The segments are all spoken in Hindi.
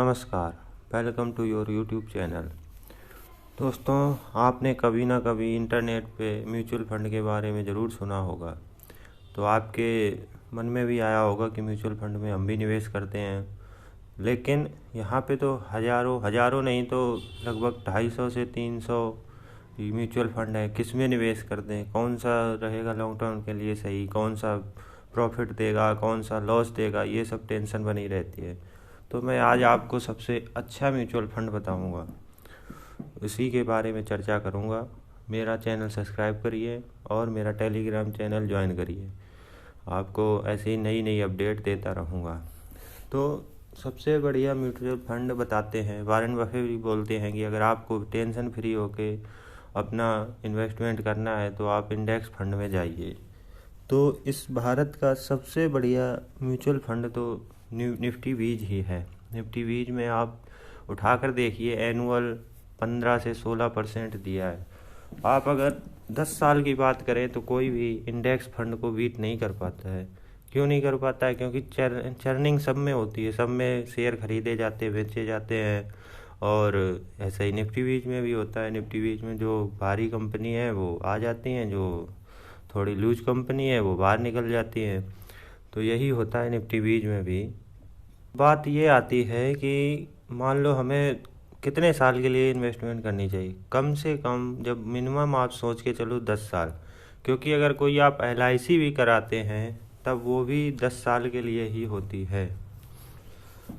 नमस्कार, welcome to your YouTube channel. दोस्तों, आपने कभी ना कभी इंटरनेट पे म्यूचुअल फ़ंड के बारे में ज़रूर सुना होगा। तो आपके मन में भी आया होगा कि म्यूचुअल फ़ंड में हम भी निवेश करते हैं। लेकिन यहाँ पे तो हज़ारों नहीं तो लगभग 250 से 300 म्यूचुअल फ़ंड है। किस में निवेश करते हैं, कौन सा रहेगा लॉन्ग टर्म के लिए सही, कौन सा प्रॉफिट देगा, कौन सा लॉस देगा, ये सब टेंशन बनी रहती है। तो मैं आज आपको सबसे अच्छा म्यूचुअल फंड बताऊंगा, उसी के बारे में चर्चा करूंगा। मेरा चैनल सब्सक्राइब करिए और मेरा टेलीग्राम चैनल ज्वाइन करिए। आपको ऐसे ही नई नई अपडेट देता रहूँगा। तो सबसे बढ़िया म्यूचुअल फंड बताते हैं। वॉरेन बफेट भी बोलते हैं कि अगर आपको टेंशन फ्री होके अपना इन्वेस्टमेंट करना है तो आप इंडेक्स फंड में जाइए। तो इस भारत का सबसे बढ़िया म्यूचुअल फंड तो निफ्टी बीज ही है। निफ्टी बीज में आप उठाकर देखिए, एनुअल 15 से 16% दिया है। आप अगर 10 साल की बात करें तो कोई भी इंडेक्स फंड को बीट नहीं कर पाता है। क्यों नहीं कर पाता है? क्योंकि चर्निंग सब में होती है, सब में शेयर खरीदे जाते हैं, बेचे जाते हैं। और ऐसा ही निफ्टी बीज में भी होता है। निफ्टी बीज में जो भारी कंपनी है वो आ जाती हैं, जो थोड़ी लूज कंपनी है वो बाहर निकल जाती है। तो यही होता है निफ्टी बीज में भी। बात ये आती है कि मान लो हमें कितने साल के लिए इन्वेस्टमेंट करनी चाहिए। कम से कम जब मिनिमम आप सोच के चलो 10 साल, क्योंकि अगर कोई आप LIC भी कराते हैं तब वो भी 10 साल के लिए ही होती है।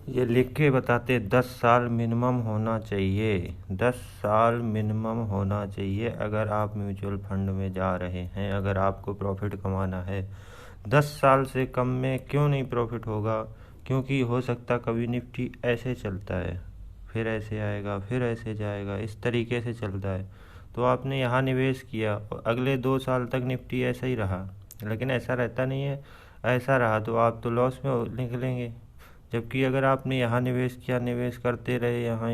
ये लिख के बताते 10 साल मिनिमम होना चाहिए। 10 साल मिनिमम होना चाहिए अगर आप म्यूचुअल फंड में जा रहे हैं, अगर आपको प्रॉफिट कमाना है। 10 साल से कम में क्यों नहीं प्रॉफिट होगा? क्योंकि हो सकता कभी निफ्टी ऐसे चलता है, फिर ऐसे आएगा, फिर ऐसे जाएगा, इस तरीके से चलता है। तो आपने यहाँ निवेश किया और अगले 2 साल तक निफ्टी ऐसा ही रहा, लेकिन ऐसा रहता नहीं है। ऐसा रहा तो आप तो लॉस में निकलेंगे। जबकि अगर आपने यहाँ निवेश किया, निवेश करते रहे, यहाँ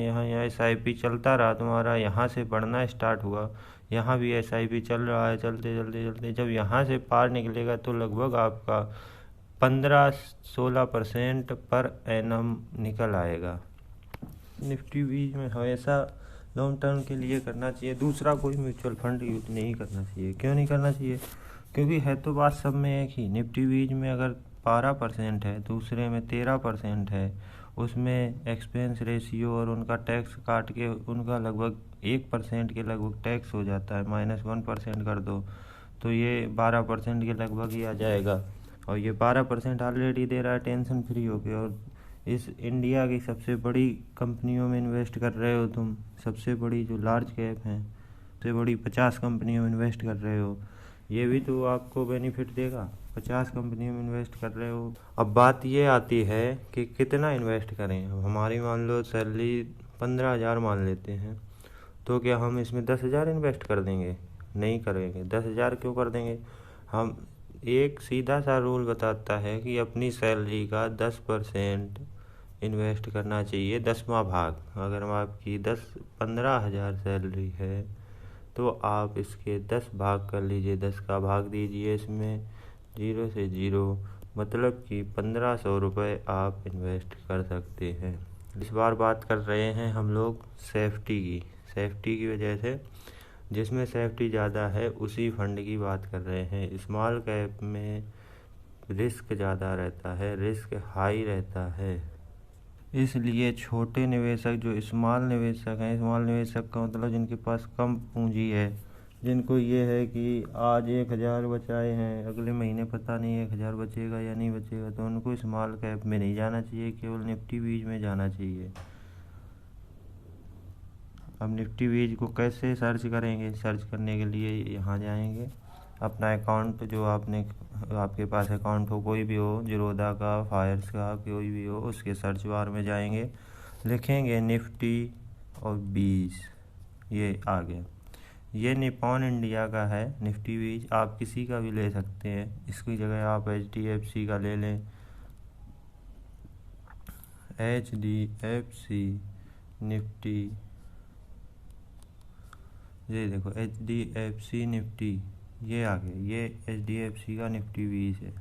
SIP चलता रहा, तुम्हारा यहाँ से बढ़ना स्टार्ट हुआ, यहाँ भी SIP चल रहा है, चलते चलते चलते जब यहाँ से पार निकलेगा तो लगभग आपका 15-16% पर एनम निकल आएगा। निफ्टी बीज में हमेशा लॉन्ग टर्म के लिए करना चाहिए। दूसरा कोई म्यूचुअल फंड यूज नहीं करना चाहिए। क्यों नहीं करना चाहिए? क्योंकि है तो बात सब में एक ही। निफ्टी बीज में अगर 12% है, दूसरे में 13% है, उसमें एक्सपेंस रेशियो और उनका टैक्स काट के उनका लगभग 1% के लगभग टैक्स हो जाता है। -1% कर दो तो ये 12% के लगभग ही आ जाएगा। और ये 12% ऑलरेडी दे रहा है टेंशन फ्री होके। और इस इंडिया की सबसे बड़ी कंपनियों में इन्वेस्ट कर रहे हो तुम। सबसे बड़ी जो लार्ज कैप हैं, सबसे बड़ी 50 कंपनियों में इन्वेस्ट कर रहे हो। ये भी तो आपको बेनिफिट देगा। 50 कंपनियों में इन्वेस्ट कर रहे हो। अब बात ये आती है कि कितना इन्वेस्ट करें। अब हमारी मान लो सैलरी 15,000 मान लेते हैं, तो क्या हम इसमें 10,000 इन्वेस्ट कर देंगे? नहीं करेंगे। 10,000 क्यों कर देंगे? हम एक सीधा सा रूल बताता है कि अपनी सैलरी का 10% इन्वेस्ट करना चाहिए, 10वां भाग। अगर आपकी 15,000 सैलरी है तो आप इसके 10 भाग कर लीजिए, 10 का भाग दीजिए इसमें 0 से 0, मतलब कि 1500 रुपये आप इन्वेस्ट कर सकते हैं। इस बार बात कर रहे हैं हम लोग सेफ्टी की वजह से। जिसमें सेफ्टी ज़्यादा है उसी फंड की बात कर रहे हैं। स्मॉल कैप में रिस्क ज़्यादा रहता है, रिस्क हाई रहता है। इसलिए छोटे निवेशक जो स्मॉल निवेशक हैं, स्मॉल निवेशक का मतलब जिनके पास कम पूंजी है, जिनको ये है कि आज 1,000 बचाए हैं, अगले महीने पता नहीं 1,000 बचेगा या नहीं बचेगा, तो उनको स्मॉल कैप में नहीं जाना चाहिए, केवल निफ्टी बीज में जाना चाहिए। अब निफ्टी बीज को कैसे सर्च करेंगे? सर्च करने के लिए यहाँ जाएंगे, अपना अकाउंट जो आपके पास अकाउंट हो, कोई भी हो, जीरोधा का, फायर्स का, कोई भी हो, उसके सर्च बार में जाएंगे, लिखेंगे निफ्टी और बीज, ये आ गया। ये निपॉन इंडिया का है निफ्टी बीज। आप किसी का भी ले सकते हैं, इसकी जगह आप HDFC का ले लें। HDFC निफ्टी, ये देखो HDFC निफ्टी, ये आ गया। ये HDFC का निफ्टी बीज है।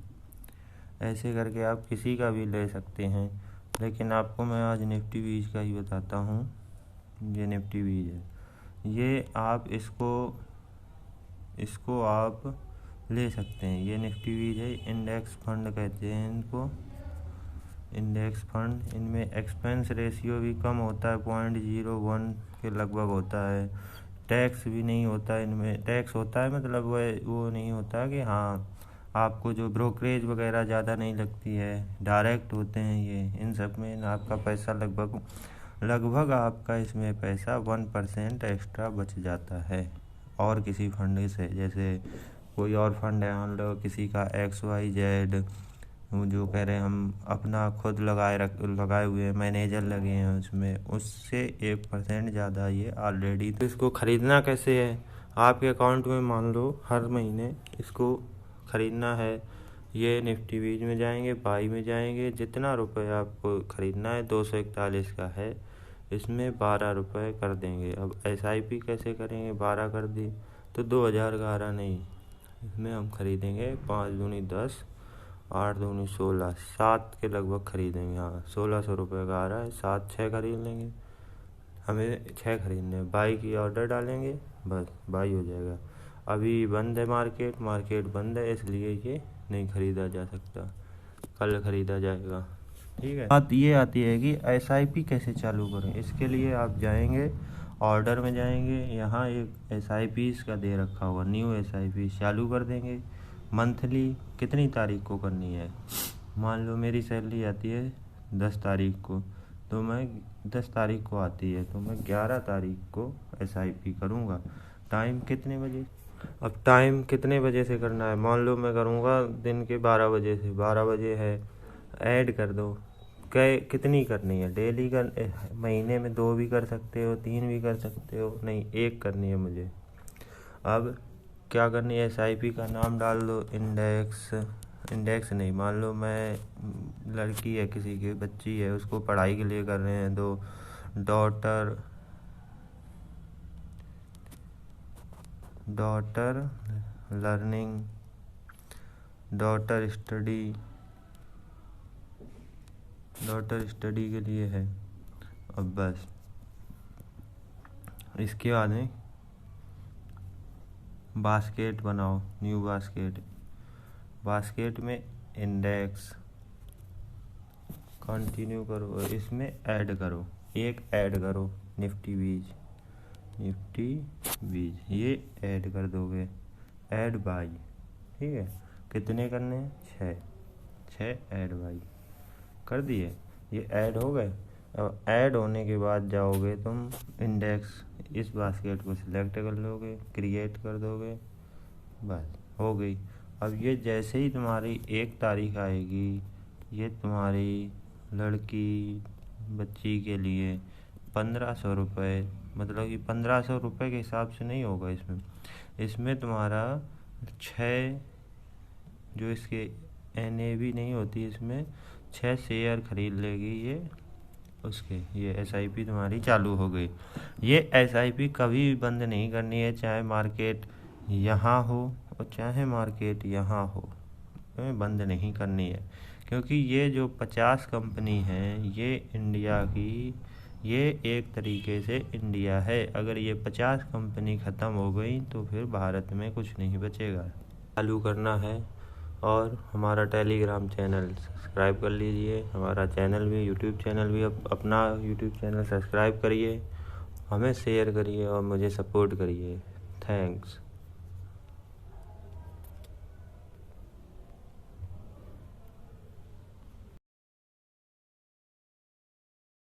ऐसे करके आप किसी का भी ले सकते हैं। लेकिन आपको मैं आज निफ्टी बीज का ही बताता हूँ। ये निफ्टी बीज है, ये आप इसको आप ले सकते हैं। ये निफ्टी बीज है, इंडेक्स फंड कहते हैं इनको, इंडेक्स फंड। इनमें एक्सपेंस रेशियो भी कम होता है, 0.01 के लगभग होता है। टैक्स भी नहीं होता इनमें, टैक्स होता है मतलब वो नहीं होता कि हाँ आपको जो ब्रोकरेज वगैरह ज़्यादा नहीं लगती है, डायरेक्ट होते हैं ये। इन सब में आपका पैसा लगभग आपका इसमें पैसा 1% एक्स्ट्रा बच जाता है और किसी फंड से। जैसे कोई और फंड है, मान लो किसी का XYZ, वो जो कह रहे हैं हम अपना खुद लगाए हुए हैं, मैनेजर लगे हैं उसमें, उससे 1% ज़्यादा ये ऑलरेडी। तो इसको ख़रीदना कैसे है? आपके अकाउंट में मान लो हर महीने इसको ख़रीदना है। ये निफ्टी बीज में जाएंगे, बाई में जाएंगे, जितना रुपए आपको ख़रीदना है 241 का है, इसमें 12 रुपये कर देंगे। अब SIP कैसे करेंगे? 12 कर दी तो 2000 का आ रहा नहीं, इसमें हम ख़रीदेंगे 5 दूनी 10, 8 दूनी 16, 7 के लगभग ख़रीदेंगे। हाँ, 1600 रुपये का आ रहा है, 7 6 खरीद लेंगे। हमें 6 खरीदने, बाई की ऑर्डर डालेंगे, बस बाई हो जाएगा। अभी बंद है मार्केट बंद है, इसलिए ये नहीं ख़रीदा जा सकता, कल ख़रीदा जाएगा। ठीक है। बात ये आती है कि SIP कैसे चालू करें। इसके लिए आप जाएंगे, ऑर्डर में जाएंगे, यहाँ एक SIP का दे रखा होगा, न्यू SIP चालू कर देंगे। मंथली कितनी तारीख को करनी है? मान लो मेरी सैलरी आती है 10 तारीख को, तो मैं 10 तारीख को आती है तो मैं 11 तारीख को SIP करूँगा। टाइम कितने बजे? अब टाइम कितने बजे से करना है? मान लो मैं करूँगा दिन के 12 बजे से, 12 बजे है, ऐड कर दो। कितनी करनी है? डेली महीने में 2 भी कर सकते हो, 3 भी कर सकते हो, नहीं 1 करनी है मुझे। अब क्या करनी है? SIP का नाम डाल दो, इंडेक्स नहीं, मान लो मैं लड़की है, किसी की बच्ची है, उसको पढ़ाई के लिए कर रहे हैं, तो डॉटर लर्निंग, डॉटर स्टडी के लिए है। अब बस इसके बाद में बास्केट बनाओ, न्यू बास्केट में इंडेक्स कंटिन्यू करो, इसमें ऐड करो, एक ऐड करो निफ्टी बीज, ये ऐड कर दोगे, ऐड बाई। ठीक है, कितने करने हैं? 6 ऐड बाई कर दिए, ये ऐड हो गए। अब ऐड होने के बाद जाओगे तुम इंडेक्स, इस बास्केट को सिलेक्ट कर लोगे, क्रिएट कर दोगे, बस हो गई। अब ये जैसे ही तुम्हारी 1 तारीख आएगी, ये तुम्हारी लड़की बच्ची के लिए 1500 रुपये, मतलब कि 1500 रुपये के हिसाब से नहीं होगा इसमें तुम्हारा 6, जो इसके NAV नहीं होती, इसमें 6 शेयर खरीद लेगी ये उसके, ये SIP तुम्हारी चालू हो गई। ये SIP कभी भी बंद नहीं करनी है, चाहे मार्केट यहाँ हो और चाहे मार्केट यहाँ हो, बंद नहीं करनी है। क्योंकि ये जो 50 कंपनी हैं, ये इंडिया की, ये एक तरीके से इंडिया है। अगर ये 50 कंपनी ख़त्म हो गई तो फिर भारत में कुछ नहीं बचेगा। चालू करना है, और हमारा टेलीग्राम चैनल सब्सक्राइब कर लीजिए, हमारा चैनल भी, यूट्यूब चैनल भी, अपना यूट्यूब चैनल सब्सक्राइब करिए, हमें शेयर करिए और मुझे सपोर्ट करिए। थैंक्स।